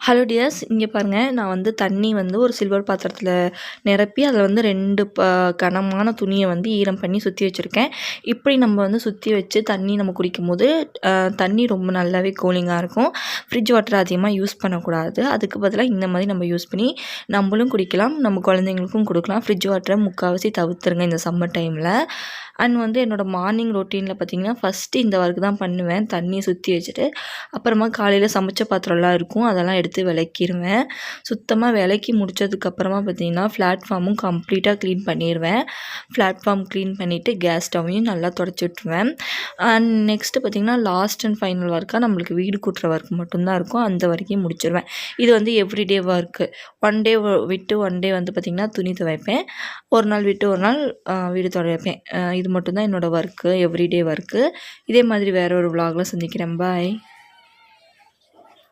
Hello tears, இங்கே பாருங்கள். நான் வந்து தண்ணி வந்து ஒரு சில்வர் பாத்திரத்தில் நிரப்பி அதில் வந்து 2 கனமான துணியை வந்து ஈரம் பண்ணி சுற்றி வச்சுருக்கேன். இப்படி நம்ம வந்து சுற்றி வச்சு தண்ணி நம்ம குடிக்கும்போது தண்ணி ரொம்ப நல்லாவே கூலிங்காக இருக்கும். ஃப்ரிட்ஜ் வாட்டர் அதிகமாக யூஸ் பண்ணக்கூடாது. அதுக்கு பதிலாக இந்த மாதிரி நம்ம யூஸ் பண்ணி நம்மளும் குடிக்கலாம், நம்ம குழந்தைங்களுக்கும் கொடுக்கலாம். ஃப்ரிட்ஜ் வாட்டரை முக்கால்வாசி தவிர்த்துருங்க இந்த சம்மர் டைமில். அண்ட் வந்து என்னோடய மார்னிங் ரொட்டீனில் பார்த்திங்கன்னா ஃபஸ்ட்டு இந்த ஒர்க் தான் பண்ணுவேன். தண்ணியை சுற்றி வச்சுட்டு அப்புறமா காலையில் சமைச்ச பாத்திரம்லாம் இருக்கும், அதெல்லாம் எடுத்து விளக்கிடுவேன். சுத்தமாக விளக்கி முடித்ததுக்கப்புறமா பார்த்திங்கன்னா பிளாட்ஃபார்மும் கம்ப்ளீட்டாக க்ளீன் பண்ணிடுவேன். பிளாட்ஃபார்ம் க்ளீன் பண்ணிவிட்டு கேஸ் ஸ்டவ்வையும் நல்லா தொடச்சி விட்ருவேன். அண்ட் நெக்ஸ்ட்டு பார்த்திங்கன்னா லாஸ்ட் அண்ட் ஃபைனல் ஒர்க்காக நம்மளுக்கு வீடு கூட்டுற ஒர்க் மட்டும்தான் இருக்கும். அந்த வரைக்கும் முடிச்சிடுவேன். இது வந்து எவ்ரிடே ஒர்க்கு. ஒன் டே விட்டு ஒன் டே வந்து பார்த்திங்கன்னா துணி துவைப்பேன், ஒரு நாள் விட்டு ஒரு நாள் வீடு துடைப்பேன். இது மட்டும்தான் என்னோடய ஒர்க்கு, எவ்ரிடே ஒர்க்கு. இதே மாதிரி வேறு ஒரு விலாகில் சந்திக்கிறேன். பாய்.